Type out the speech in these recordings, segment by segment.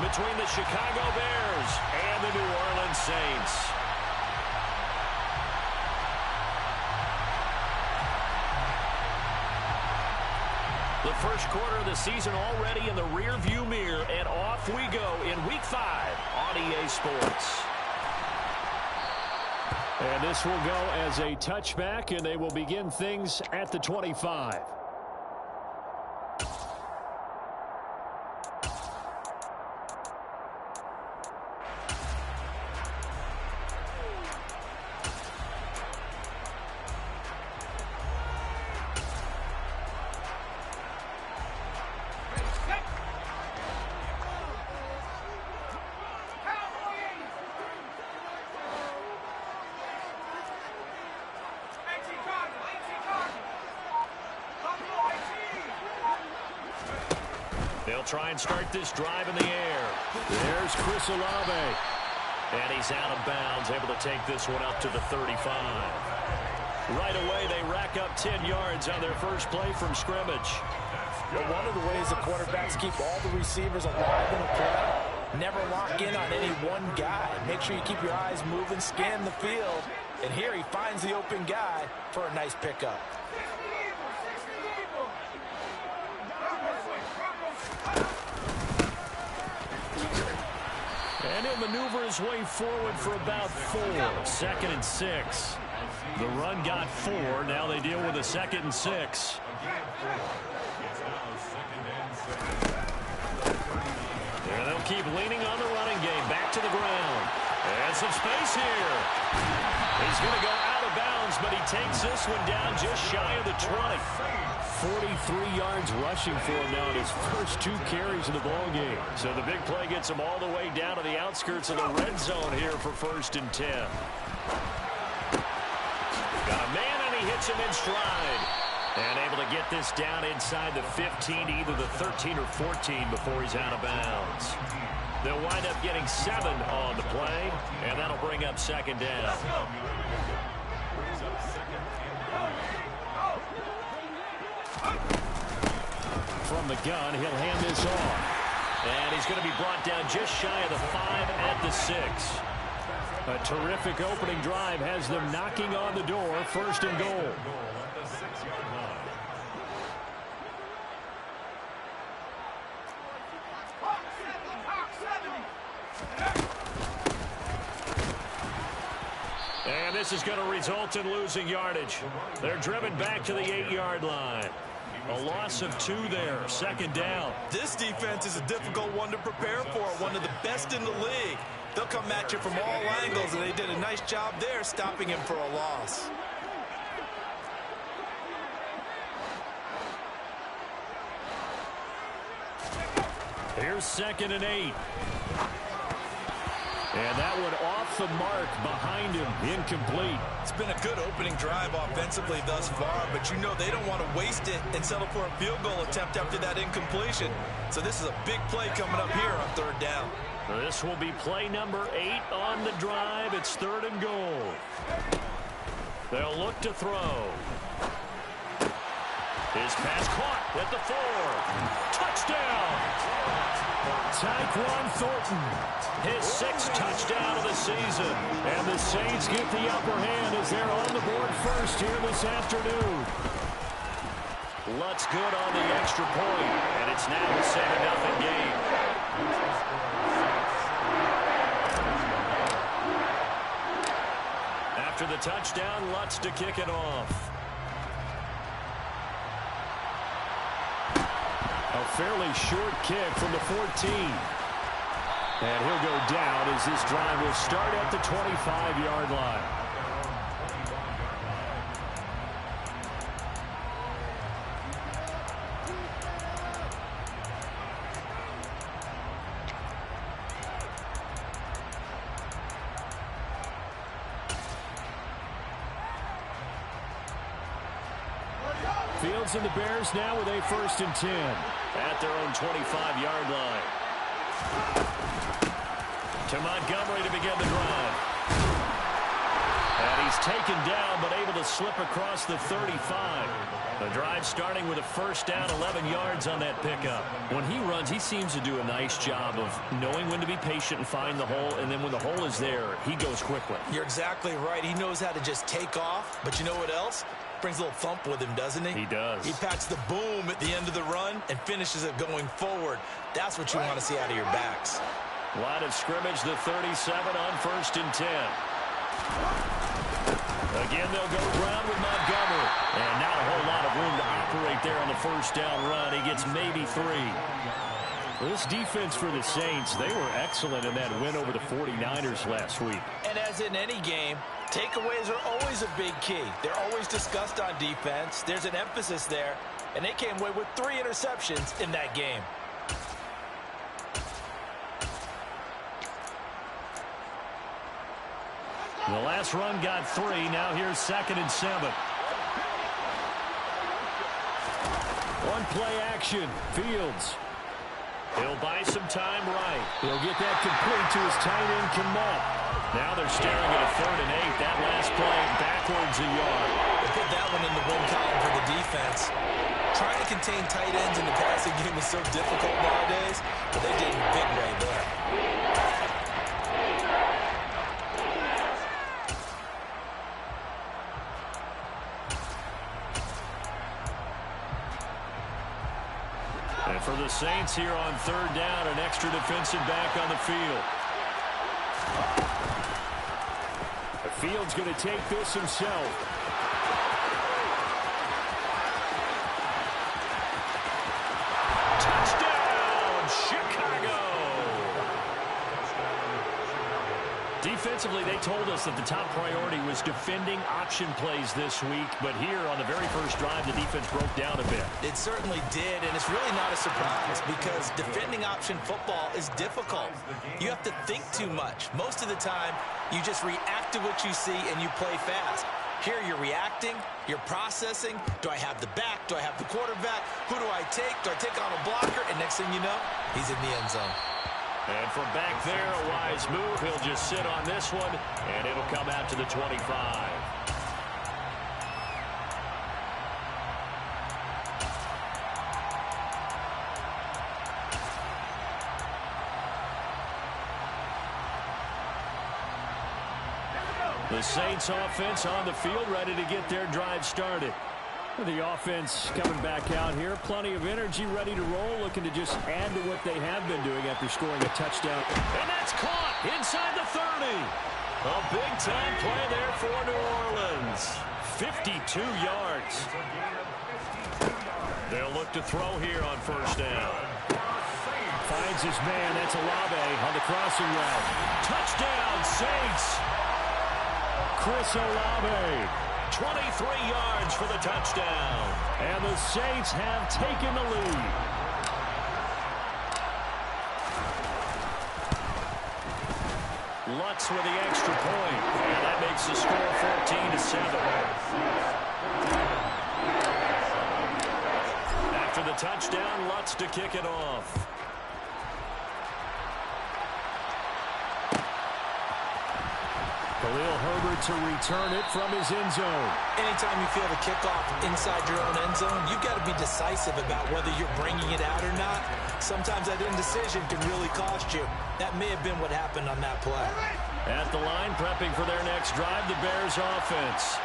between the Chicago Bears and the New Orleans Saints. The first quarter of the season already in the rear-view mirror, and off we go in Week 5 on EA Sports. And this will go as a touchback, and they will begin things at the 25. They'll try and start this drive in the air. There's Chris Olave. And he's out of bounds, able to take this one up to the 35. Right away, they rack up 10 yards on their first play from scrimmage. Well, one of the ways the quarterbacks keep all the receivers alive in a play, never lock in on any one guy. Make sure you keep your eyes moving, scan the field. And here he finds the open guy for a nice pickup. And he'll maneuver his way forward for about 4. 2nd and 6. The run got 4. Now they deal with a 2nd and 6. And they'll keep leaning on the running game. Back to the ground. And some space here. He's going to go out of bounds, but he takes this one down just shy of the 20. 43 yards rushing for him now in his first 2 carries of the ball game. So the big play gets him all the way down to the outskirts of the red zone here for 1st and 10. Got a man, and he hits him in stride. And able to get this down inside the 15, either the 13 or 14 before he's out of bounds. They'll wind up getting 7 on the play, and that'll bring up 2nd down. From the gun, he'll hand this off. And he's going to be brought down just shy of the 5 at the 6. A terrific opening drive has them knocking on the door, 1st and goal. And this is going to result in losing yardage. They're driven back to the 8-yard line. A loss of 2 there, 2nd down. This defense is a difficult one to prepare for, one of the best in the league. They'll come at you from all angles, and they did a nice job there stopping him for a loss. Here's 2nd and 8. And that one off the mark behind him, incomplete. It's been a good opening drive offensively thus far, but you know they don't want to waste it and settle for a field goal attempt after that incompletion. So this is a big play coming up here on 3rd down. This will be play number 8 on the drive. It's 3rd and goal. They'll look to throw. His pass caught at the 4. Touchdown! Tyquan Thornton, his 6th touchdown of the season. And the Saints get the upper hand as they're on the board first here this afternoon. Lutz good on the extra point, and it's now a 7-0 game. After the touchdown, Lutz to kick it off. A fairly short kick from the 14. And he'll go down as this drive will start at the 25-yard line. Fields and the Bears now with a 1st and 10 at their own 25-yard line. To Montgomery to begin the drive. And he's taken down, but able to slip across the 35. The drive starting with a first down, 11 yards on that pickup. When he runs, he seems to do a nice job of knowing when to be patient and find the hole, and then when the hole is there, he goes quickly. You're exactly right. He knows how to just take off, but you know what else? Brings a little thump with him, doesn't he? He does. He packs the boom at the end of the run and finishes it going forward. That's what you want to see out of your backs. Line of scrimmage, the 37 on 1st and 10. Again, they'll go ground with Montgomery. And not a whole lot of room to operate there on the first down run. He gets maybe 3. This defense for the Saints, they were excellent in that win over the 49ers last week. And as in any game, takeaways are always a big key. They're always discussed on defense. There's an emphasis there. And they came away with 3 interceptions in that game. The last run got 3. Now here's 2nd and 7. One play action. Fields. He'll buy some time right. He'll get that complete to his tight end, Kmet. Now they're staring at a 3rd and 8. That last play backwards a yard. They put that one in the win column for the defense. Trying to contain tight ends in the passing game is so difficult nowadays, but they did in a big way there. And for the Saints here on 3rd down, an extra defensive back on the field. Fields going to take this himself. Touchdown, Chicago! Defensively, they told us that the top priority was defending option plays this week, but here on the very first drive, the defense broke down a bit. It certainly did, and it's really not a surprise because defending option football is difficult. You have to think too much. Most of the time, you just react to what you see and you play fast. Here you're reacting, you're processing. Do I have the back? Do I have the quarterback? Who do I take? Do I take on a blocker? And next thing you know, he's in the end zone. And from back there, a wise move. He'll just sit on this one, and it'll come out to the 25. The Saints offense on the field, ready to get their drive started. The offense coming back out here. Plenty of energy, ready to roll, looking to just add to what they have been doing after scoring a touchdown. And that's caught inside the 30. A big-time play there for New Orleans. 52 yards. They'll look to throw here on 1st down. Finds his man. That's Olave on the crossing route. Touchdown, Saints. Chris Olave. 23 yards for the touchdown. And the Saints have taken the lead. Lutz with the extra point. And that makes the score 14-7. After the touchdown, Lutz to kick it off. Khalil Herbert to return it from his end zone. Anytime you feel the kickoff inside your own end zone, you've got to be decisive about whether you're bringing it out or not. Sometimes that indecision can really cost you. That may have been what happened on that play. At the line, prepping for their next drive, the Bears offense.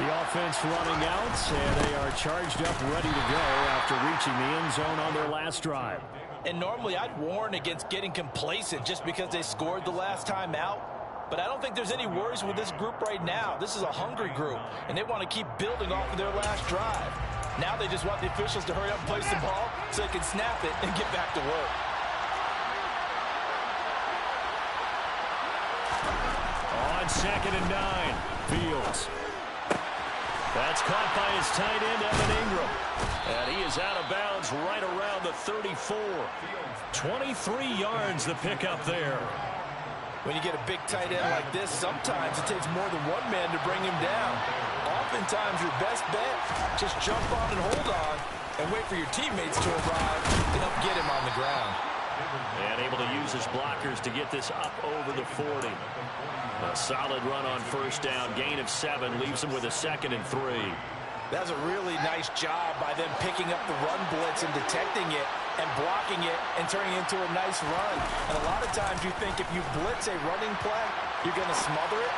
The offense running out, and they are charged up, ready to go after reaching the end zone on their last drive. And normally I'd warn against getting complacent just because they scored the last time out. But I don't think there's any worries with this group right now. This is a hungry group, and they want to keep building off of their last drive. Now they just want the officials to hurry up and place the ball so they can snap it and get back to work. On 2nd and 9, Fields. That's caught by his tight end, Evan Ingram. And he is out of bounds right around the 34. 23 yards the pickup there. When you get a big tight end like this, sometimes it takes more than one man to bring him down. Oftentimes, your best bet, just jump on and hold on and wait for your teammates to arrive to help get him on the ground. And able to use his blockers to get this up over the 40. A solid run on first down. Gain of 7 leaves him with a 2nd and 3. That's a really nice job by them picking up the run blitz and detecting it and blocking it and turning it into a nice run. And a lot of times you think if you blitz a running play, you're going to smother it.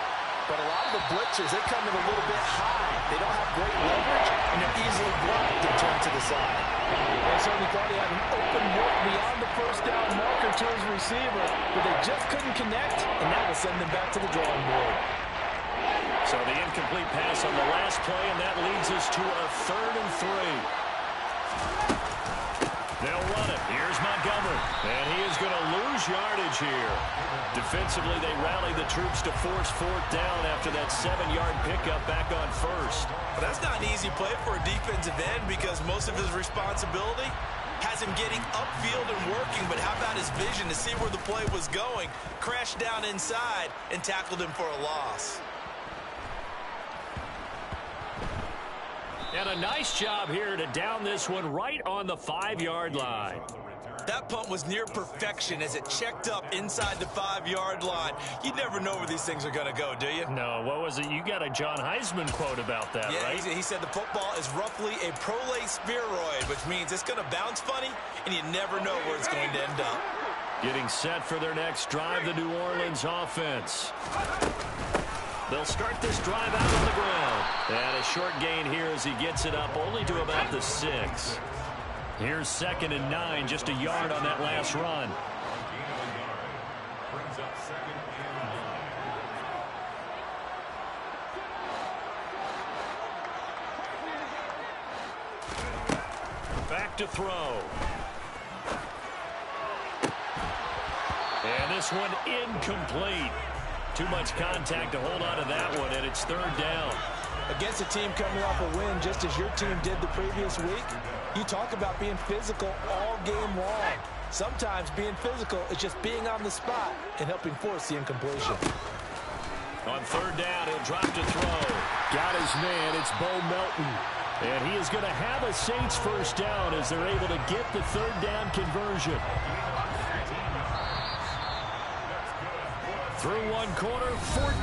But a lot of the blitzers, they come in a little bit high. They don't have great leverage, and they're easily blocked and turned to the side. They certainly thought he had an open look beyond the first down marker to his receiver, but they just couldn't connect, and that will send them back to the drawing board. So the incomplete pass on the last play, and that leads us to a 3rd and 3. They'll run it. Here's Montgomery. And he is going to lose yardage here. Defensively, they rally the troops to force 4th down after that 7-yard pickup back on first. But that's not an easy play for a defensive end because most of his responsibility has him getting upfield and working. But how about his vision to see where the play was going, crashed down inside, and tackled him for a loss. And a nice job here to down this one right on the 5-yard line. That punt was near perfection as it checked up inside the 5-yard line. You never know where these things are going to go, do you? No, what was it? You got a John Heisman quote about that, yeah, right? He said the football is roughly a prolate spheroid, which means it's going to bounce funny, and you never know where it's going to end up. Getting set for their next drive, the New Orleans offense. They'll start this drive out on the ground. And a short gain here as he gets it up only to about the 6. Here's 2nd and 9, just a yard on that last run. Back to throw. And this one incomplete. Too much contact to hold on to that one, and it's 3rd down. Against a team coming off a win just as your team did the previous week, you talk about being physical all game long. Sometimes being physical is just being on the spot and helping force the incompletion. On 3rd down, he'll drop to throw. Got his man, it's Bo Melton. And he is going to have a Saints first down as they're able to get the 3rd down conversion. Through one quarter,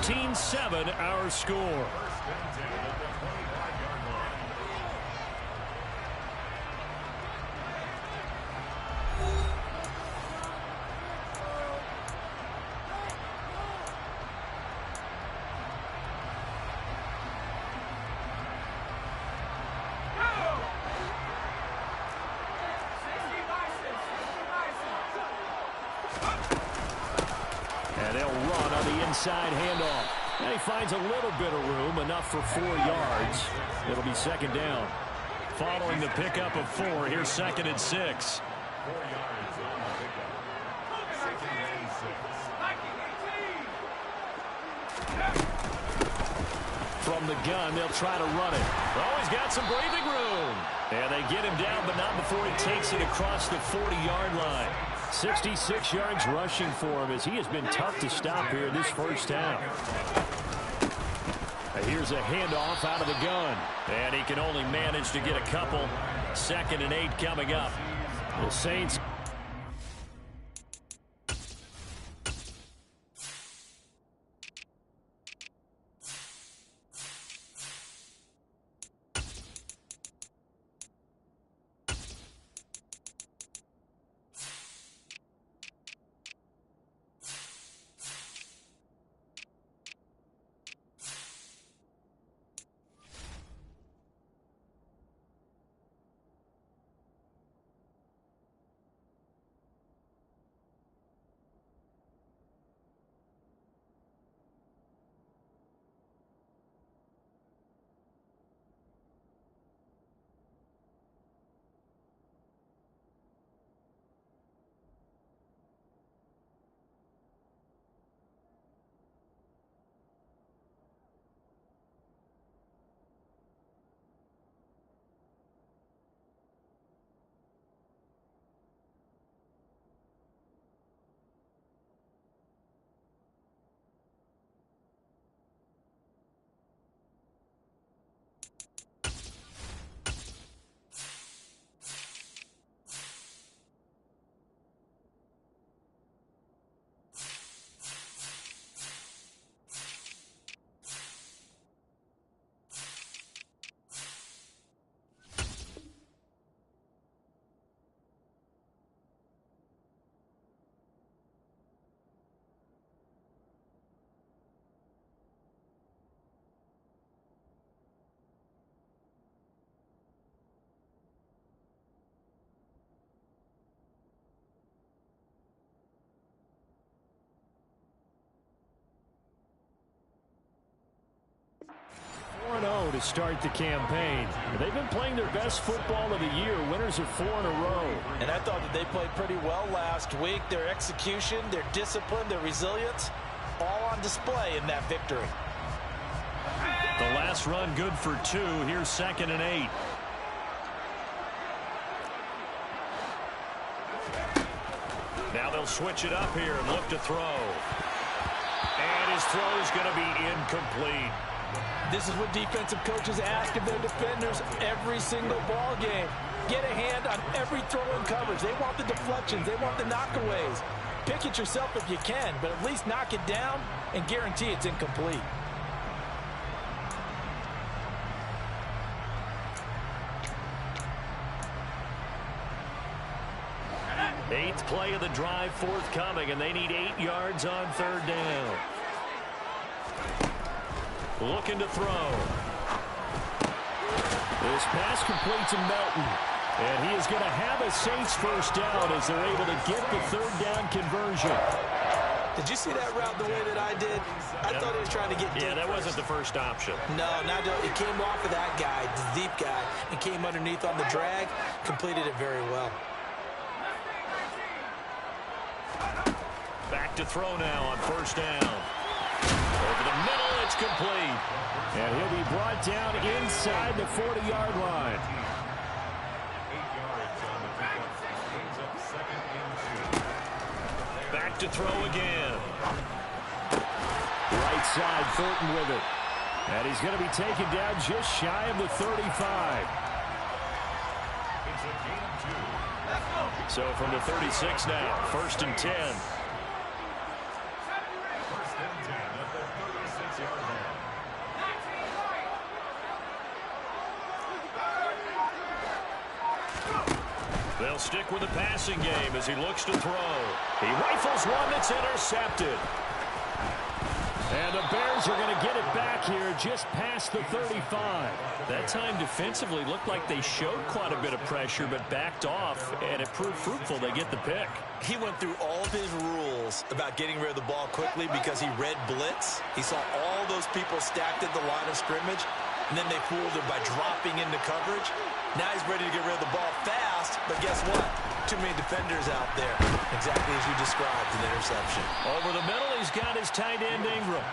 14-7 our score. And they'll run on the inside handoff. And he finds a little bit of room, enough for 4 yards. It'll be 2nd down. Following the pickup of 4, here's 2nd and 6. From the gun, they'll try to run it. Oh, he's got some breathing room. And they get him down, but not before he takes it across the 40-yard line. 66 yards rushing for him as he has been tough to stop here this first half. Here's a handoff out of the gun. And he can only manage to get a couple. 2nd and 8 coming up. The Saints to start the campaign. They've been playing their best football of the year. Winners of 4 in a row. And I thought that they played pretty well last week. Their execution, their discipline, their resilience, all on display in that victory. The last run good for 2. Here's 2nd and 8. Now they'll switch it up here and look to throw. And his throw is going to be incomplete. This is what defensive coaches ask of their defenders every single ball game. Get a hand on every throw in coverage. They want the deflections. They want the knockaways. Pick it yourself if you can, but at least knock it down and guarantee it's incomplete. Eighth play of the drive forthcoming, and they need 8 yards on 3rd down. Looking to throw. This pass complete to Melton. And he is going to have a Saints first down as they're able to get the 3rd down conversion. Did you see that route the way that I did? I thought he was trying to get deep. Yeah, that wasn't the first option. No, it came off of that guy, the deep guy, and came underneath on the drag. Completed it very well. Back to throw now on 1st down. Over the middle, it's complete. And he'll be brought down inside the 40-yard line. Back to throw again. Right side, Thornton with it. And he's going to be taken down just shy of the 35. So from the 36 now, 1st and 10. They'll stick with the passing game as he looks to throw. He rifles one that's intercepted. And the Bears are going to get it back here just past the 35. That time defensively looked like they showed quite a bit of pressure but backed off, and it proved fruitful. They get the pick. He went through all of his rules about getting rid of the ball quickly because he read blitz. He saw all those people stacked at the line of scrimmage, and then they fooled him by dropping into coverage. Now he's ready to get rid of the ball fast, but guess what? Too many defenders out there. Exactly as you described, an interception. Over the middle, he's got his tight end, Ingram.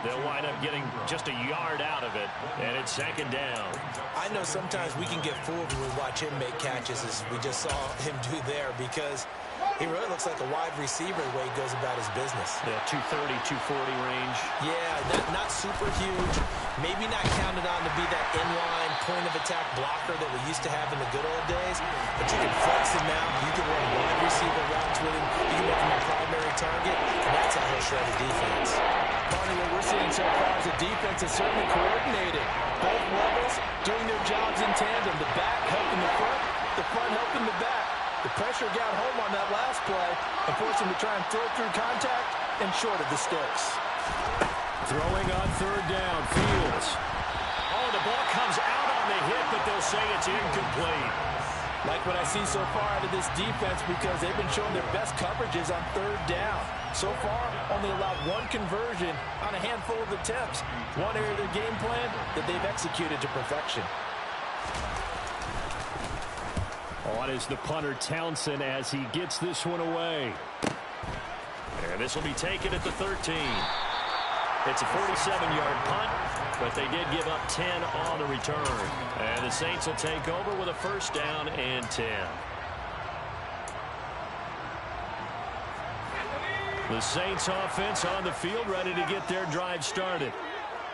They'll wind up getting just a yard out of it, and it's 2nd down. I know sometimes we can get fooled when we watch him make catches, as we just saw him do there, because he really looks like a wide receiver the way he goes about his business. Yeah, 230, 240 range. Yeah, not super huge. Maybe not counted on to be that inline point-of-attack blocker that we used to have in the good old days. But you can flex him out. You can run wide receiver routes with him. You can make him a primary target. And that's how he'll shred a defense. Barney, what we're seeing so far is the defense is certainly coordinated. Both levels doing their jobs in tandem. The back helping the front helping the back. The pressure got home on that last play and forced him to try and throw through contact and short of the sticks. Throwing on 3rd down, Fields. Oh, the ball comes out on the hit, but they'll say it's incomplete. Like what I see so far out of this defense, because they've been showing their best coverages on 3rd down. So far, only allowed 1 conversion on a handful of attempts. One area of their game plan that they've executed to perfection. On is the punter, Townsend, as he gets this one away. And this will be taken at the 13. It's a 47-yard punt, but they did give up 10 on the return. And the Saints will take over with a 1st down and 10. The Saints offense on the field, ready to get their drive started.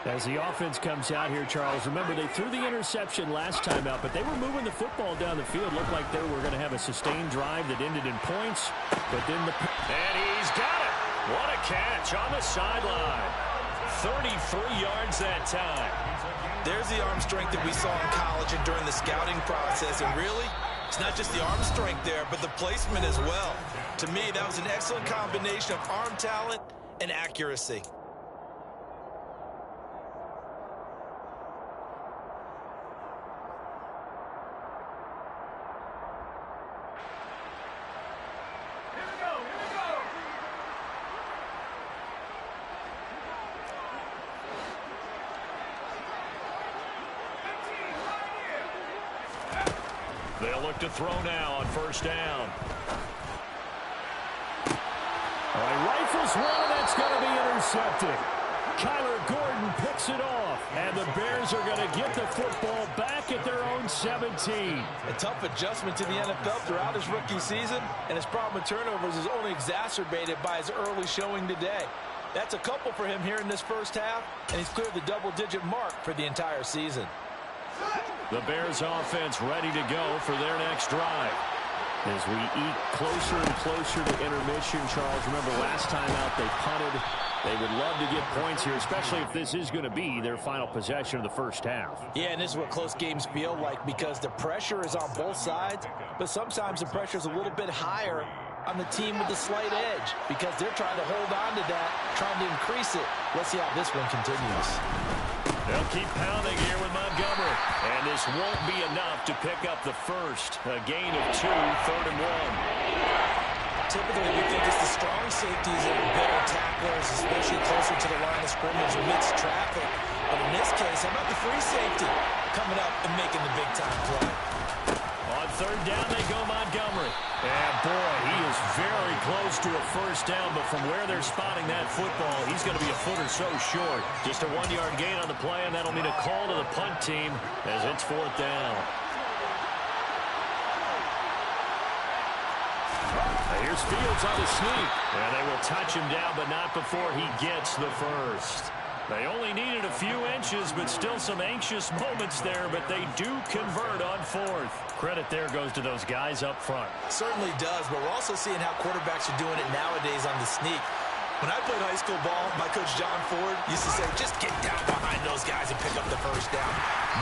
As the offense comes out here, Charles, remember they threw the interception last time out, but they were moving the football down the field. Looked like they were going to have a sustained drive that ended in points, but then and he's got it. What a catch on the sideline. 33 yards that time. There's the arm strength that we saw in college and during the scouting process, and really, it's not just the arm strength there, but the placement as well. To me, that was an excellent combination of arm talent and accuracy. They'll look to throw now on first down. All right, rifles one, and that's going to be intercepted. Kyler Gordon picks it off, and the Bears are going to get the football back at their own 17. A tough adjustment to the NFL throughout his rookie season, and his problem with turnovers is only exacerbated by his early showing today. That's a couple for him here in this first half, and he's cleared the double-digit mark for the entire season. The Bears offense ready to go for their next drive. As we eat closer and closer to intermission, Charles, remember last time out they punted. They would love to get points here, especially if this is going to be their final possession of the first half. Yeah, and this is what close games feel like because the pressure is on both sides, but sometimes the pressure is a little bit higher on the team with the slight edge because they're trying to hold on to that, trying to increase it. Let's see how this one continues. They'll keep pounding here with Montgomery. And this won't be enough to pick up the first. A gain of 2, 3rd and 1. Typically, we think it's the strong safeties that are better tacklers, especially closer to the line of scrimmage amidst traffic. But in this case, how about the free safety coming up and making the big-time play? On 3rd down, they go Montgomery. And, boy, he is very close to a first down, but from where they're spotting that football, he's going to be a foot or so short. Just a 1-yard gain on the play, and that'll mean a call to the punt team as it's 4th down. Here's Fields on the sneak. And they will touch him down, but not before he gets the first. They only needed a few inches, but still some anxious moments there, but they do convert on 4th. Credit there goes to those guys up front. Certainly does, but we're also seeing how quarterbacks are doing it nowadays on the sneak. When I played high school ball, my coach John Ford used to say, just get down behind those guys and pick up the first down.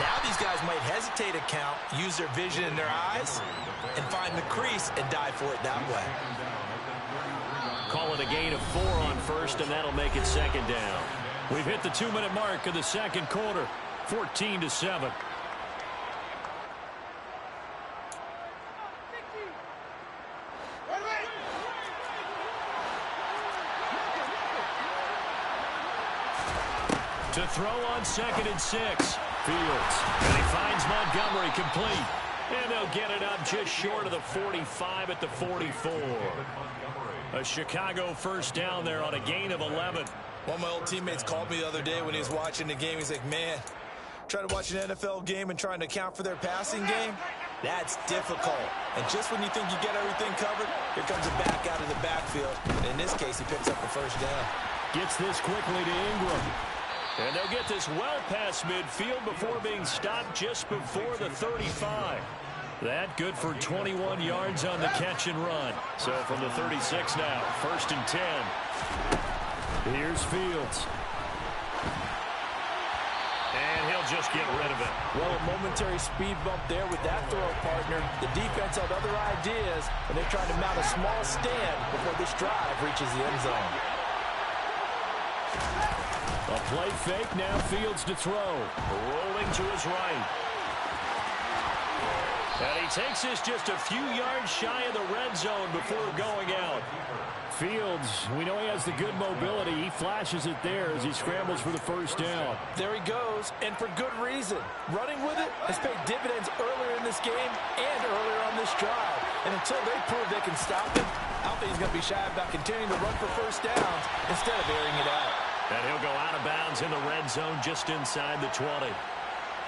Now these guys might hesitate a count, use their vision in their eyes, and find the crease and dive for it that way. Call it a gain of 4 on first, and that'll make it 2nd down. We've hit the 2-minute mark of the second quarter, 14-7. To throw on 2nd and 6. Fields. And he finds Montgomery complete. And they'll get it up just short of the 45 at the 44. A Chicago first down there on a gain of 11. One of my old teammates called me the other day when he was watching the game. He's like, man, trying to watch an NFL game and trying to account for their passing game, that's difficult. And just when you think you get everything covered, here comes a back out of the backfield. And in this case, he picks up the first down. Gets this quickly to Ingram. And they'll get this well past midfield before being stopped just before the 35. That good for 21 yards on the catch and run. So from the 36 now, 1st and 10. Here's Fields. And he'll just get rid of it. Well, a momentary speed bump there with that throw partner. The defense had other ideas, and they're trying to mount a small stand before this drive reaches the end zone. A play fake, now Fields to throw. Rolling to his right. And he takes this just a few yards shy of the red zone before going out. Fields, we know he has the good mobility. He flashes it there as he scrambles for the first down. There he goes, and for good reason. Running with it has paid dividends earlier in this game and earlier on this drive. And until they prove they can stop him, I don't think he's going to be shy about continuing to run for first downs instead of airing it out. And he'll go out of bounds in the red zone just inside the 20.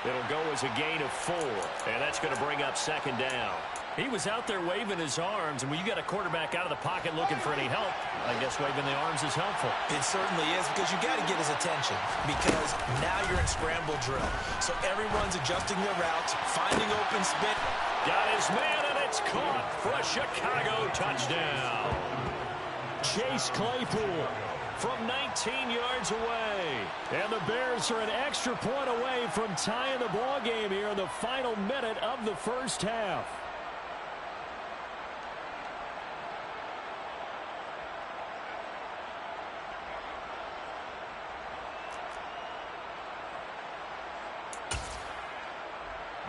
It'll go as a gain of 4, and that's going to bring up 2nd down. He was out there waving his arms, and when you got a quarterback out of the pocket looking for any help, I guess waving the arms is helpful. It certainly is, because you got to get his attention, because now you're in scramble drill. So everyone's adjusting their routes, finding open spit. Got his man, and it's caught for a Chicago touchdown. Chase Claypool from 19 yards away. And the Bears are an extra point away from tying the ball game here in the final minute of the first half.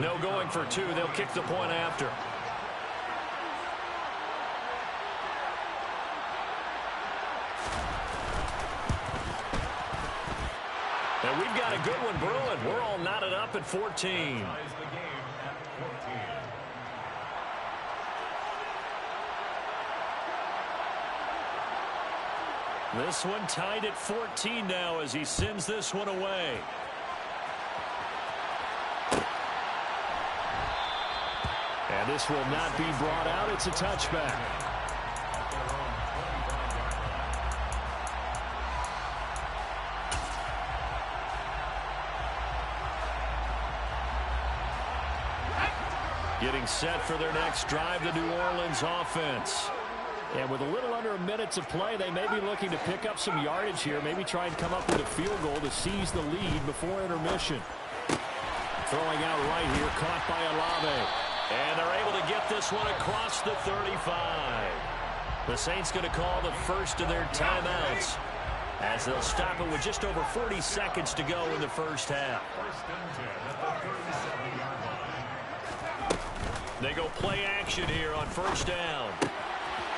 No going for 2. They'll kick the point after. And we've got a good one brewing. We're all knotted up at 14. This one tied at 14 now as he sends this one away. And this will not be brought out. It's a touchback. Getting set for their next drive, the New Orleans offense. And with a little under a minute to play, they may be looking to pick up some yardage here, maybe try and come up with a field goal to seize the lead before intermission. Throwing out right here, caught by Olave. And they're able to get this one across the 35. The Saints going to call the first of their timeouts as they'll stop it with just over 40 seconds to go in the first half. They go play action here on first down.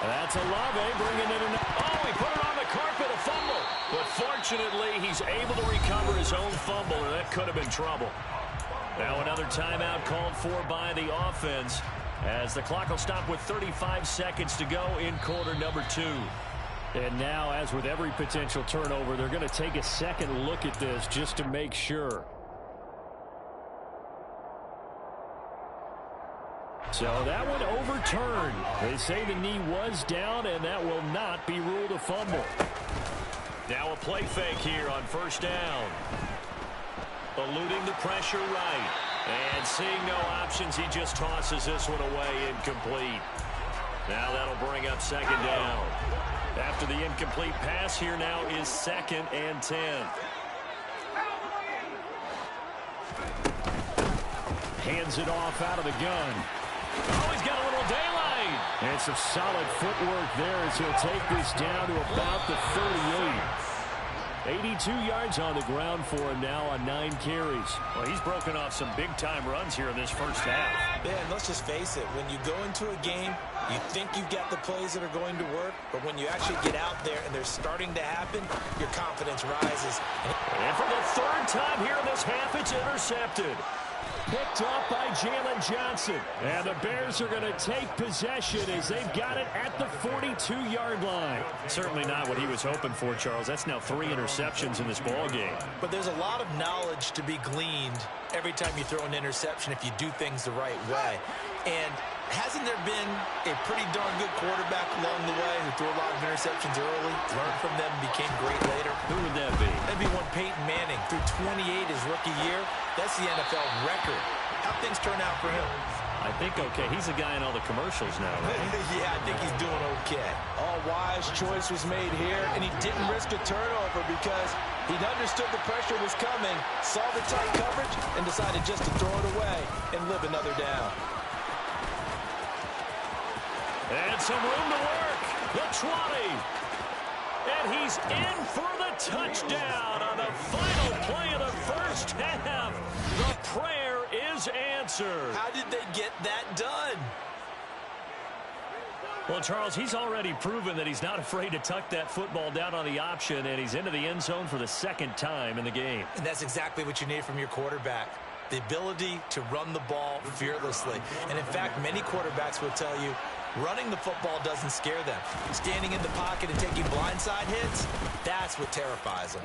That's Olave bringing it in. Oh, he put it on the carpet, a fumble. But fortunately, he's able to recover his own fumble, or that could have been trouble. Now another timeout called for by the offense as the clock will stop with 35 seconds to go in quarter number 2. And now, as with every potential turnover, they're going to take a second look at this just to make sure. So that one overturned. They say the knee was down, and that will not be ruled a fumble. Now a play fake here on first down. Eluding the pressure right. And seeing no options, he just tosses this one away incomplete. Now that'll bring up second down. After the incomplete pass, here now is 2nd and 10. Hands it off out of the gun. Oh, he's got a little daylight. And some solid footwork there as he'll take this down to about the 38. 82 yards on the ground for him now on 9 carries. Well, he's broken off some big-time runs here in this first half. Man, let's just face it. When you go into a game, you think you've got the plays that are going to work, but when you actually get out there and they're starting to happen, your confidence rises. And for the 3rd time here in this half, it's intercepted. Picked up by Jalen Johnson. And the Bears are going to take possession as they've got it at the 42-yard line. Certainly not what he was hoping for, Charles. That's now 3 interceptions in this ball game. But there's a lot of knowledge to be gleaned every time you throw an interception if you do things the right way. And hasn't there been a pretty darn good quarterback along the way who threw a lot of interceptions early, learned from them, became great later? Who would that be? That'd be one Peyton Manning. Threw 28 his rookie year. That's the NFL record. How'd things turn out for him? I think okay. He's a guy in all the commercials now, right? Yeah, I think he's doing okay. All wise choice was made here, and he didn't risk a turnover because he understood the pressure was coming, saw the tight coverage, and decided just to throw it away and live another down. And some room to work. The 20. And he's in for the touchdown on the final play of the first half. The prayer is answered. How did they get that done? Well, Charles, he's already proven that he's not afraid to tuck that football down on the option, and he's into the end zone for the 2nd time in the game. And that's exactly what you need from your quarterback. The ability to run the ball fearlessly. And in fact, many quarterbacks will tell you, running the football doesn't scare them. Standing in the pocket and taking blindside hits, that's what terrifies them.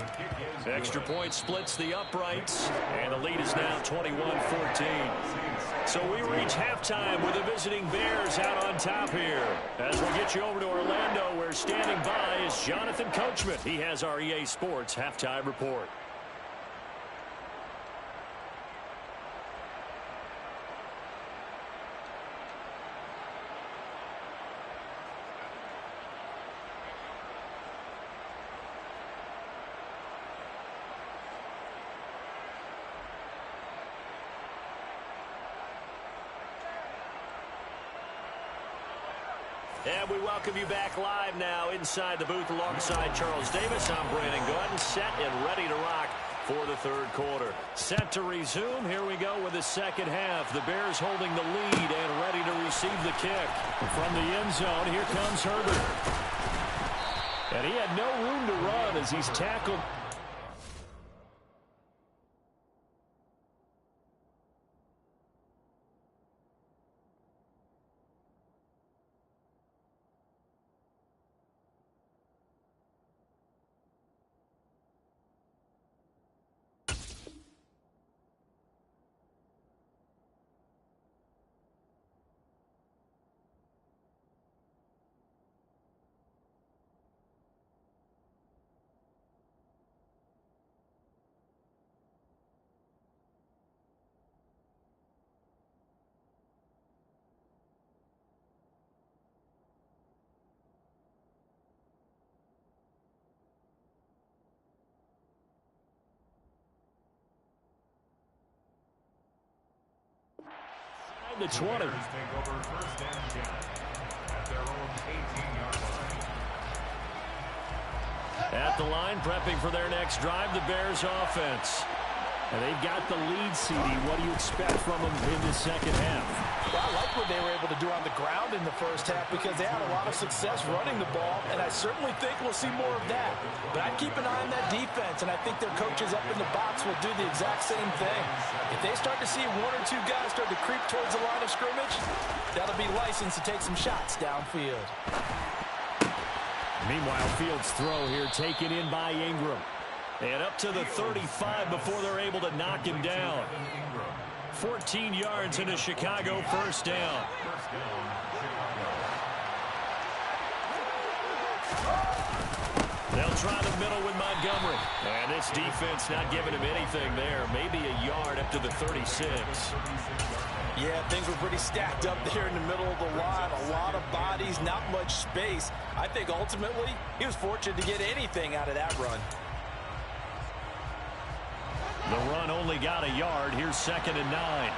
Extra point splits the uprights, and the lead is now 21-14. So we reach halftime with the visiting Bears out on top here. As we'll get you over to Orlando, where standing by is Jonathan Coachman. He has our EA Sports halftime report. And we welcome you back live now inside the booth alongside Charles Davis. I'm Brandon Gaudin, set and ready to rock for the 3rd quarter. Set to resume. Here we go with the 2nd half. The Bears holding the lead and ready to receive the kick. From the end zone, here comes Herbert. And he had no room to run as he's tackled. from the 20. At the line, prepping for their next drive, the Bears offense. And they've got the lead, CD. What do you expect from them in the second half? Well, I like what they were able to do on the ground in the first half because they had a lot of success running the ball, and I certainly think we'll see more of that. But I'd keep an eye on that defense, and I think their coaches up in the box will do the exact same thing. If they start to see one or two guys start to creep towards the line of scrimmage, that'll be license to take some shots downfield. Meanwhile, Fields' throw here taken in by Ingram. And up to the 35 before they're able to knock him down. 14 yards and a Chicago first down. They'll try the middle with Montgomery. And this defense not giving him anything there. Maybe a yard up to the 36. Yeah, things were pretty stacked up there in the middle of the line. A lot of bodies, not much space. I think ultimately he was fortunate to get anything out of that run. The run only got a yard. Here's 2nd and 9.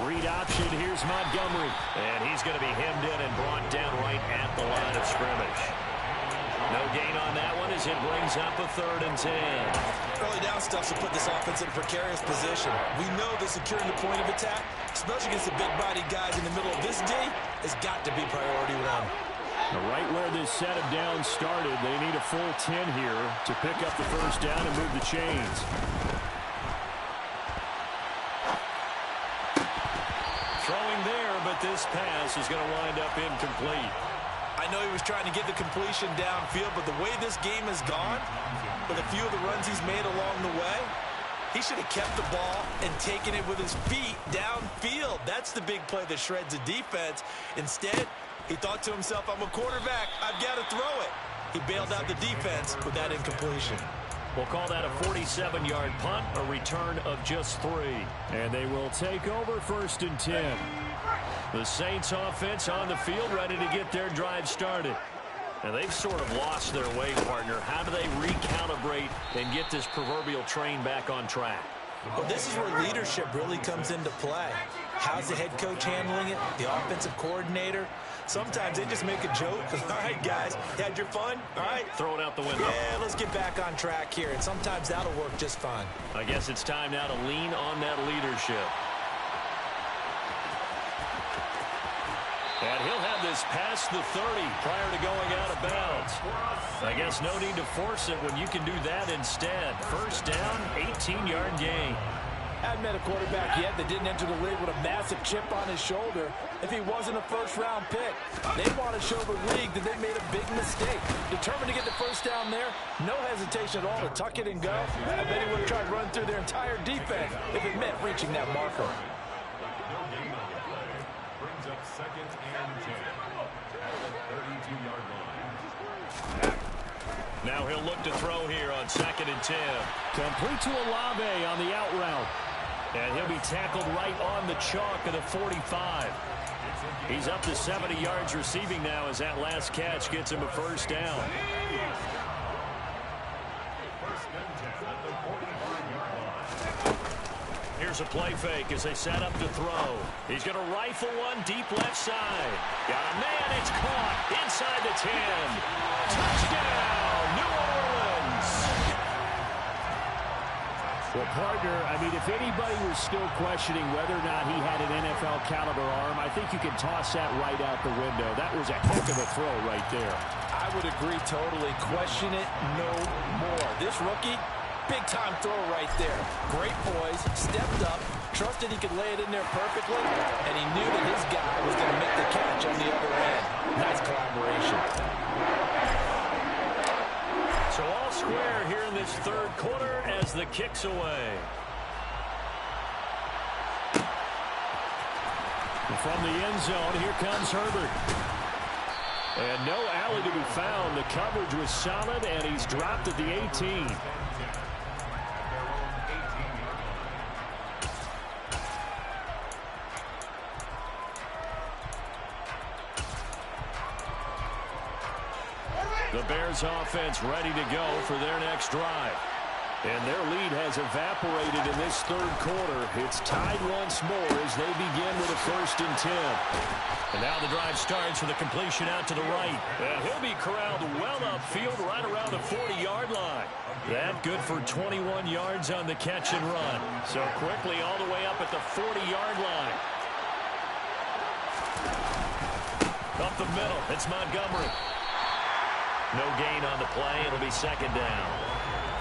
Read option. Here's Montgomery. And he's going to be hemmed in and brought down right at the line of scrimmage. No gain on that one as it brings up a 3rd and 10. Early down stuff to put this offense in a precarious position. We know that securing the point of attack, especially against the big-bodied guys in the middle of this D, has got to be priority one. Right where this set of downs started, they need a full 10 here to pick up the first down and move the chains. Throwing there, but this pass is going to wind up incomplete. I know he was trying to get the completion downfield, but the way this game has gone, with a few of the runs he's made along the way, he should have kept the ball and taken it with his feet downfield. That's the big play that shreds the defense. Instead, he thought to himself, I'm a quarterback, I've got to throw it. He bailed out the defense with that incompletion. We'll call that a 47-yard punt, a return of just 3. And they will take over 1st and 10. The Saints offense on the field ready to get their drive started. And they've sort of lost their way, partner. How do they recalibrate and get this proverbial train back on track? Well, this is where leadership really comes into play. How's the head coach handling it? The offensive coordinator? Sometimes they just make a joke. All right, guys, you had your fun? All right. Throw it out the window. Yeah, let's get back on track here. And sometimes that'll work just fine. I guess it's time now to lean on that leadership. And he'll have this past the 30 prior to going out of bounds. I guess no need to force it when you can do that instead. First down, 18-yard gain. Hadn't met a quarterback yet that didn't enter the league with a massive chip on his shoulder if he wasn't a first-round pick. They want to show the league that they made a big mistake. Determined to get the first down there, no hesitation at all to tuck it and go. I bet he would have tried to run through their entire defense if it meant reaching that marker. Brings up 2nd and 10 at the 32-yard line. Now he'll look to throw here on 2nd and 10. Complete to Olave on the out route. And he'll be tackled right on the chalk of the 45. He's up to 70 yards receiving now as that last catch gets him a first down. Here's a play fake as they set up to throw. He's going to rifle one deep left side. Got a man, it's caught inside the 10. Touchdown, New Orleans. Well, partner, I mean, if anybody was still questioning whether or not he had an NFL caliber arm, I think you can toss that right out the window. That was a heck of a throw right there. I would agree totally. Question it no more. This rookie, big-time throw right there. Great poise, stepped up, trusted he could lay it in there perfectly, and he knew that his guy was going to make the catch on the other end. Nice collaboration. So all square here in this third quarter as the kick's away. And from the end zone, here comes Herbert. And no alley to be found. The coverage was solid, and he's dropped at the 18. The Bears offense ready to go for their next drive. And their lead has evaporated in this third quarter. It's tied once more as they begin with a 1st and 10. And now the drive starts with a completion out to the right. And he'll be corralled well upfield right around the 40-yard line. That good for 21 yards on the catch and run. So quickly all the way up at the 40-yard line. Up the middle, it's Montgomery. No gain on the play. It'll be 2nd down.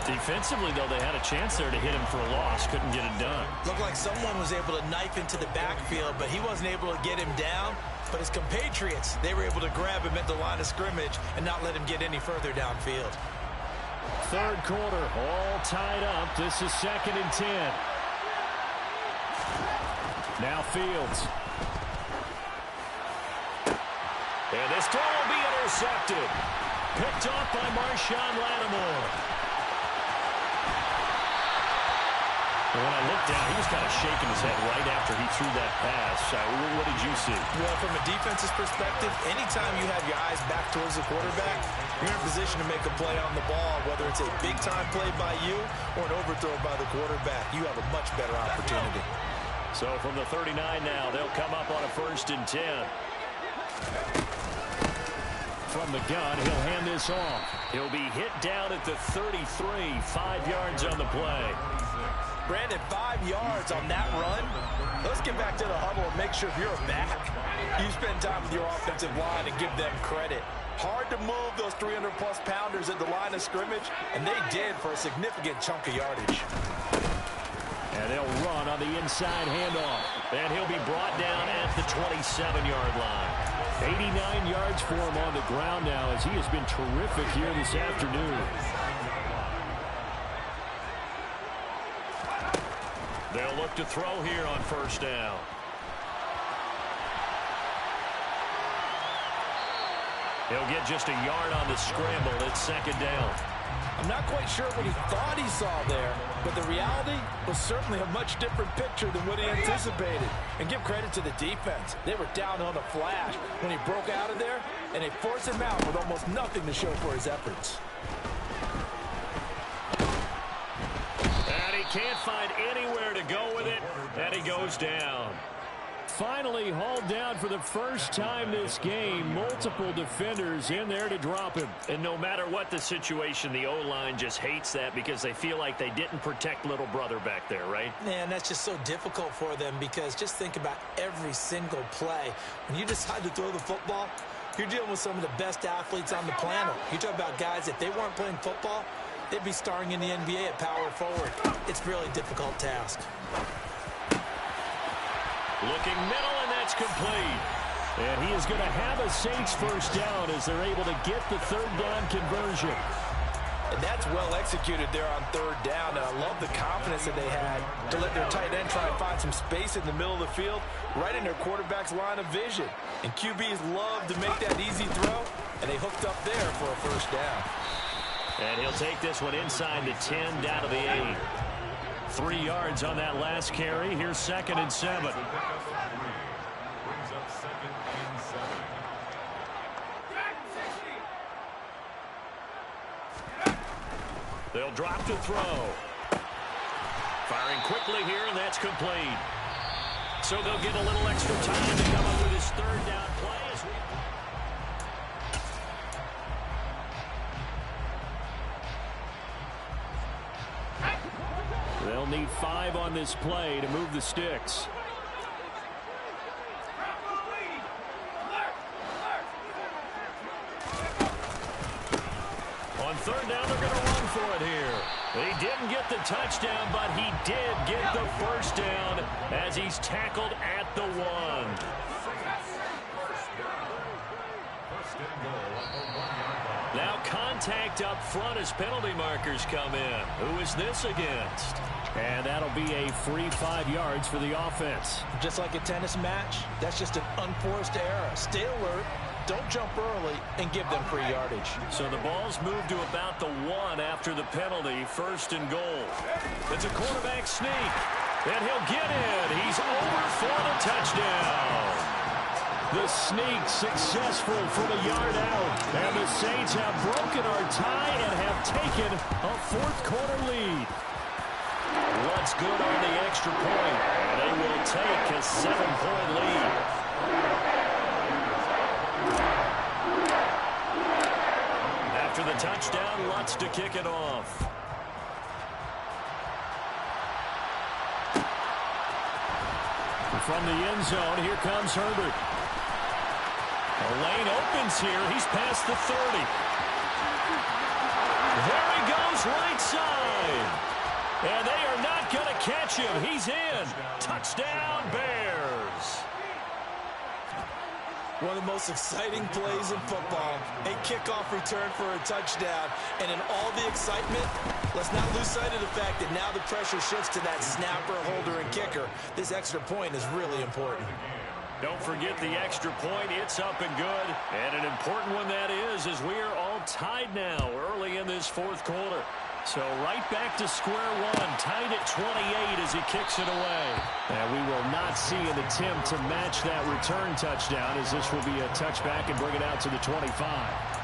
Defensively, though, they had a chance there to hit him for a loss. Couldn't get it done. Looked like someone was able to knife into the backfield, but he wasn't able to get him down. But his compatriots, they were able to grab him at the line of scrimmage and not let him get any further downfield. Third quarter, all tied up. This is 2nd and 10. Now Fields. And this throw will be intercepted. Picked off by Marshawn Lattimore. And when I looked down, he was kind of shaking his head right after he threw that pass. What did you see? Well, from a defense's perspective, anytime you have your eyes back towards the quarterback, you're in a position to make a play on the ball, whether it's a big-time play by you or an overthrow by the quarterback. You have a much better opportunity. So from the 39 now, they'll come up on a 1st and 10. From the gun, he'll hand this off. He'll be hit down at the 33, 5 yards on the play. Brandon, 5 yards on that run. Let's get back to the huddle and make sure you're back. You spend time with your offensive line and give them credit. Hard to move those 300-plus pounders at the line of scrimmage, and they did for a significant chunk of yardage. And they'll run on the inside handoff. And he'll be brought down at the 27-yard line. 89 yards for him on the ground now as he has been terrific here this afternoon. They'll look to throw here on 1st down. He'll get just a yard on the scramble. It's 2nd down. I'm not quite sure what he thought he saw there, but the reality was certainly a much different picture than what he anticipated. And give credit to the defense. They were down on a flash when he broke out of there, and they forced him out with almost nothing to show for his efforts. And he can't find anywhere to go with it, and he goes down. Finally hauled down for the first time this game. Multiple defenders in there to drop him. And no matter what the situation, the O-line just hates that because they feel like they didn't protect little brother back there, right? Man, that's just so difficult for them because just think about every single play. When you decide to throw the football, you're dealing with some of the best athletes on the planet. You talk about guys, if they weren't playing football, they'd be starring in the NBA at power forward. It's a really difficult task. Looking middle, and that's complete. And he is going to have a Saints 1st down as they're able to get the 3rd down conversion. And that's well executed there on 3rd down. And I love the confidence that they had to let their tight end try and find some space in the middle of the field, right in their quarterback's line of vision. And QBs love to make that easy throw, and they hooked up there for a 1st down. And he'll take this one inside the 10, down to the 8. 3 yards on that last carry. Here's 2nd and 7. Brings up 2nd and 7. They'll drop to throw. Firing quickly here, and that's complete. So they'll get a little extra time to come up with his 3rd down play. They'll need 5 on this play to move the sticks. On 3rd down, they're going to run for it here. He didn't get the touchdown, but he did get the 1st down as he's tackled at the 1. Now contact up front as penalty markers come in. Who is this against? And that'll be a free 5 yards for the offense. Just like a tennis match, that's just an unforced error. Stay alert, don't jump early, and give them free yardage. So the ball's moved to about the 1 after the penalty, 1st and goal. It's a quarterback sneak, and he'll get in. He's over for the touchdown. The sneak successful from a yard out. And the Saints have broken our tie and have taken a fourth-quarter lead. What's good on the extra point? They will take a 7-point lead. After the touchdown, Lutz to kick it off. From the end zone, here comes Herbert. The lane opens here. He's past the 30. There he goes, right side. And they are not going to catch him. He's in. Touchdown, Bears. One of the most exciting plays in football. A kickoff return for a touchdown. And in all the excitement, let's not lose sight of the fact that now the pressure shifts to that snapper, holder, and kicker. This extra point is really important. Don't forget the extra point. It's up and good. And an important one that is, as we are all tied now early in this fourth quarter. So right back to square one, tied at 28 as he kicks it away. And we will not see an attempt to match that return touchdown, as this will be a touchback and bring it out to the 25.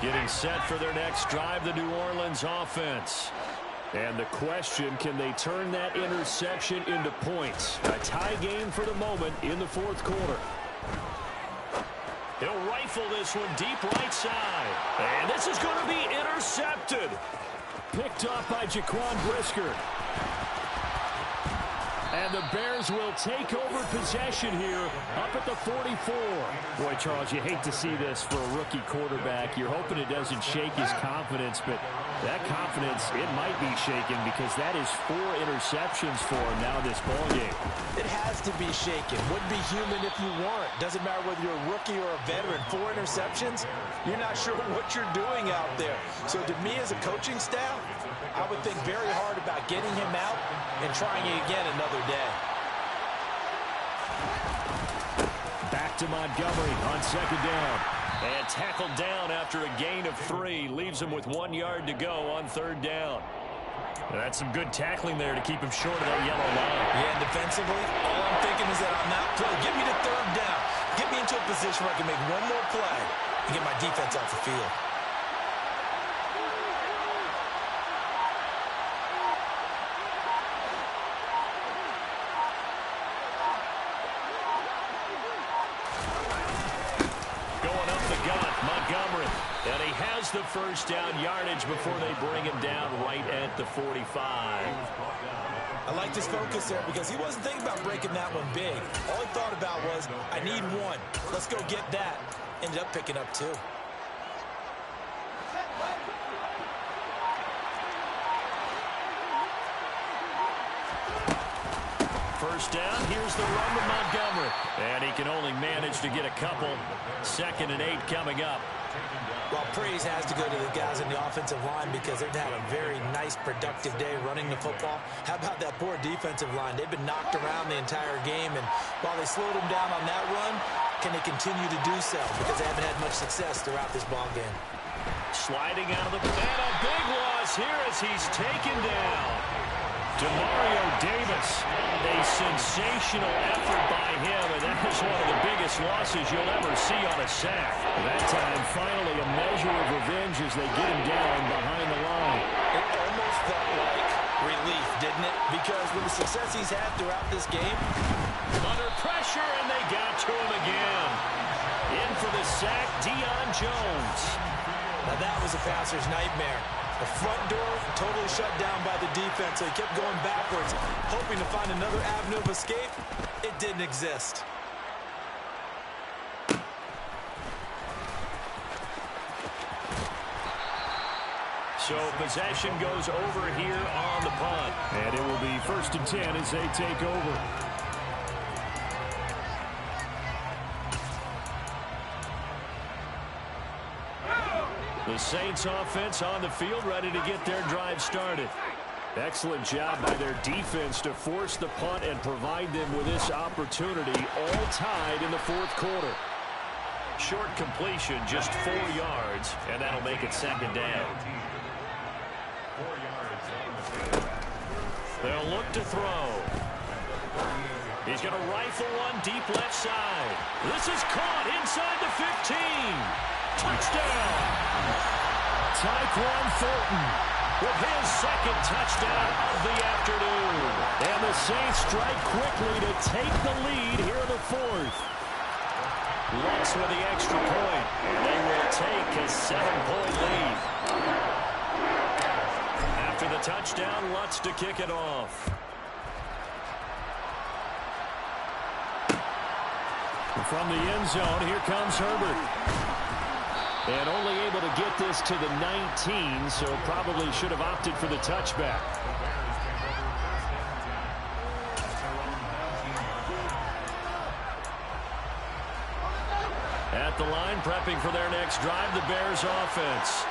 Getting set for their next drive, the New Orleans offense. And the question, can they turn that interception into points? A tie game for the moment in the fourth quarter. He'll rifle this one deep right side. And this is going to be intercepted. Picked off by Jaquan Brisker. And the Bears will take over possession here up at the 44. Boy, Charles, you hate to see this for a rookie quarterback. You're hoping it doesn't shake his confidence, but that confidence, it might be shaken because that is 4 interceptions for him now this ballgame. It has to be shaken. Wouldn't be human if you weren't. Doesn't matter whether you're a rookie or a veteran. 4 interceptions, you're not sure what you're doing out there. So to me as a coaching staff, I would think very hard about getting him out and trying it again another day. Back to Montgomery on second down. And tackled down after a gain of 3. Leaves him with 1 yard to go on third down. And that's some good tackling there to keep him short of that yellow line. Yeah, and defensively, all I'm thinking is that on that play, get me to third down. Get me into a position where I can make one more play and get my defense off the field. And he has the first down yardage before they bring him down right at the 45. I liked his focus there because he wasn't thinking about breaking that one big. All he thought about was, I need 1. Let's go get that. Ended up picking up 2. First down, here's the run to Montgomery. And he can only manage to get a couple. 2nd and 8 coming up. Well, praise has to go to the guys in the offensive line because they've had a very nice, productive day running the football. How about that poor defensive line? They've been knocked around the entire game, and while they slowed them down on that run, can they continue to do so? Because they haven't had much success throughout this ball game. Sliding out of the and a big loss here as he's taken down. Demario Davis, a sensational effort by him, and that is one of the biggest losses you'll ever see on a sack. That time, finally, a measure of revenge as they get him down behind the line. It almost felt like relief, didn't it? Because with the success he's had throughout this game, under pressure, and they got to him again. In for the sack, Deion Jones. Now that was a passer's nightmare. The front door totally shut down by the defense, so he kept going backwards, hoping to find another avenue of escape. It didn't exist. So possession goes over here on the punt. And it will be 1st and 10 as they take over. The Saints offense on the field, ready to get their drive started. Excellent job by their defense to force the punt and provide them with this opportunity, all tied in the fourth quarter. Short completion, just 4 yards, and that'll make it second down. 4 yards. They'll look to throw. He's going to rifle one deep left side. This is caught inside the 15. Touchdown. Tyquan Thornton with his second touchdown of the afternoon. And the Saints strike quickly to take the lead here in the fourth. Lutz with the extra point. And they will take a 7-point lead. After the touchdown, Lutz to kick it off. From the end zone, here comes Herbert. And only able to get this to the 19, so probably should have opted for the touchback. At the line, prepping for their next drive, the Bears offense.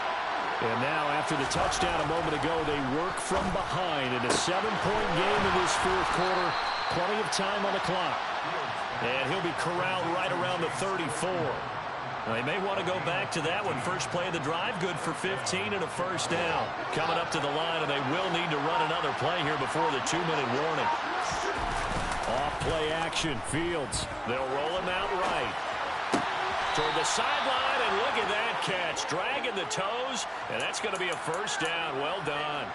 And now, after the touchdown a moment ago, they work from behind in a 7-point game in this fourth quarter. Plenty of time on the clock. And he'll be corralled right around the 34. Now, they may want to go back to that one. First play of the drive, good for 15 and a first down. Coming up to the line, and they will need to run another play here before the 2-minute warning. Off play action, Fields. They'll roll him out right. Toward the sideline, and look at that catch. Dragging the toes, and that's going to be a first down. Well done.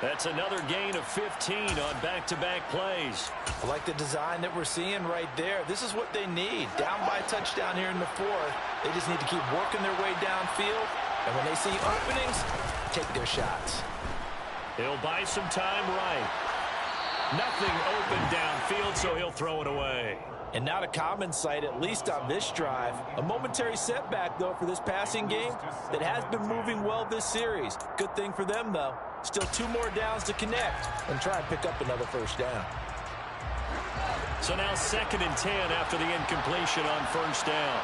That's another gain of 15 on back-to-back plays. I like the design that we're seeing right there. This is what they need. Down by a touchdown here in the fourth. They just need to keep working their way downfield. And when they see openings, take their shots. He'll buy some time right. Nothing open downfield, so he'll throw it away. And not a common sight, at least on this drive. A momentary setback, though, for this passing game that has been moving well this series. Good thing for them, though. Still 2 more downs to connect and try and pick up another first down. So now 2nd and 10 after the incompletion on first down.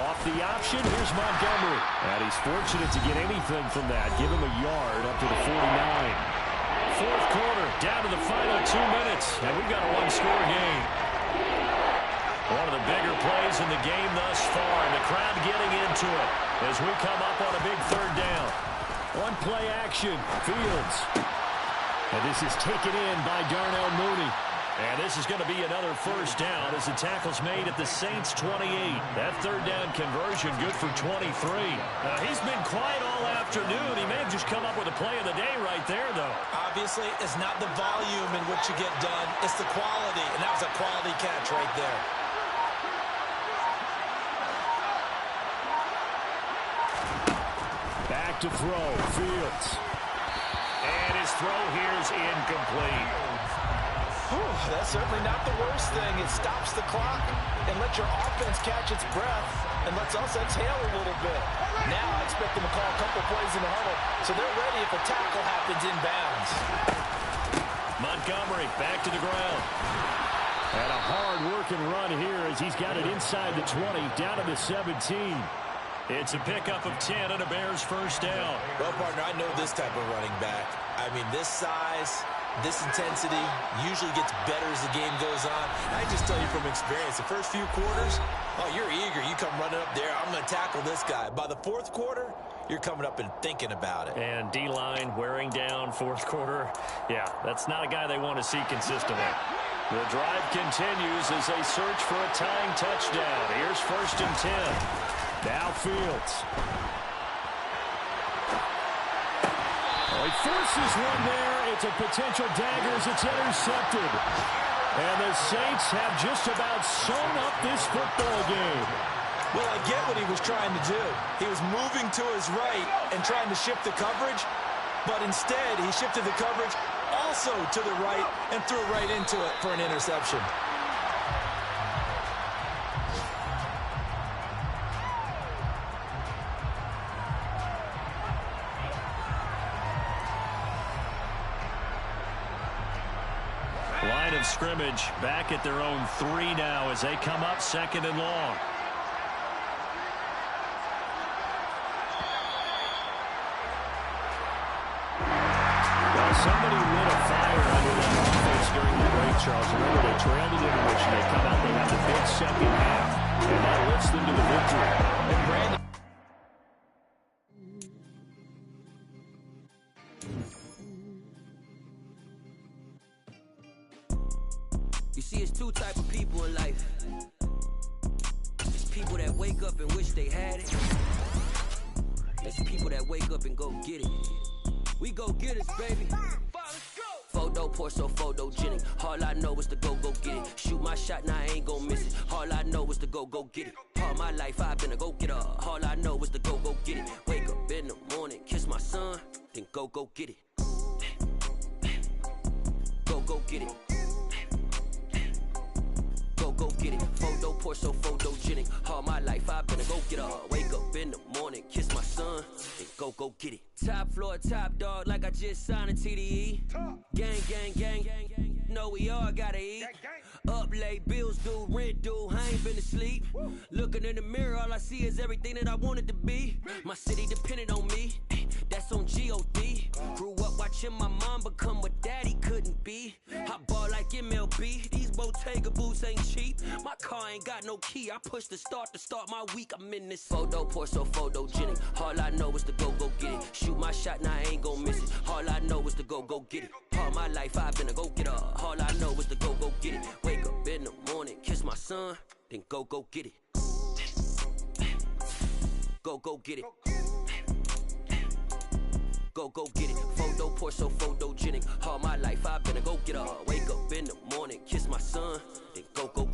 Off the option, here's Montgomery. And he's fortunate to get anything from that. Give him a yard up to the 49. Fourth quarter, down to the final 2 minutes, and we've got a one-score game. One of the bigger plays in the game thus far, and the crowd getting into it as we come up on a big third down. One play action, Fields. And this is taken in by Darnell Mooney. And this is going to be another first down as the tackle's made at the Saints' 28. That third down conversion good for 23. He's been quiet all afternoon. He may have just come up with a play of the day right there, though. Obviously, it's not the volume in which you get done. It's the quality, and that was a quality catch right there. Back to throw, Fields. And his throw here is incomplete. That's certainly not the worst thing. It stops the clock and lets your offense catch its breath and lets us exhale a little bit. Now I expect them to call a couple plays in the huddle so they're ready if a tackle happens inbounds. Montgomery back to the ground. And a hard-working run here as he's got it inside the 20, down to the 17. It's a pickup of 10 and a Bears first down. Well, partner, I know this type of running back. I mean, this size, this intensity usually gets better as the game goes on. I just tell you from experience, the first few quarters, oh, you're eager. You come running up there, I'm going to tackle this guy. By the fourth quarter, you're coming up and thinking about it. And D-line wearing down fourth quarter. Yeah, that's not a guy they want to see consistently. The drive continues as they search for a tying touchdown. Here's 1st and 10. Now Fields. Oh, he forces one there. It's a potential dagger as it's intercepted. And the Saints have just about sewn up this football game. Well, I get what he was trying to do. He was moving to his right and trying to shift the coverage, but instead he shifted the coverage also to the right and threw right into it for an interception. Line of scrimmage back at their own 3 now as they come up 2nd and long. Charles. Remember, they trailed in intermission. They come out, they have the big second half, and that lifts them to the victory. And Brandon. You see, it's two type of people in life. It's people that wake up and wish they had it. It's people that wake up and go get it. We go get it, baby. Photo pour so photogenic. All I know is to go get it. Shoot my shot, now I ain't gon' miss it. All I know is to go get it. All my life I've been a go-getter. All I know is to go get it. Wake up in the morning, kiss my son, then go get it. Go get it. Go get it. Photo pour so photogenic. All my life I've been a go-getter. Wake up in the morning, kiss my son, then go get it. Top floor, top dog, like I just signed a TDE. Gang, gang, gang, gang, gang. Know we all gotta eat. Up late, bills due, rent due, I ain't been asleep. Looking in the mirror, all I see is everything that I wanted to be. My city depended on me, that's on G.O.D. Grew up watching my mom become what daddy couldn't be. I ball like MLB, these Bottega boots ain't cheap. My car ain't got no key, I push the start to start my week. I'm in this photo pour so photogenic. All I know is to go get it. Shoot my shot, now I ain't gon' miss it. All I know is to go get it. All my life I've been a go-getter. All I know is to go get it. Wake up in the morning, kiss my son, then go get it. Go get it. Go get it. Photo pour so photogenic. All my life I've been a go-getter. Wake up in the morning, kiss my son, then go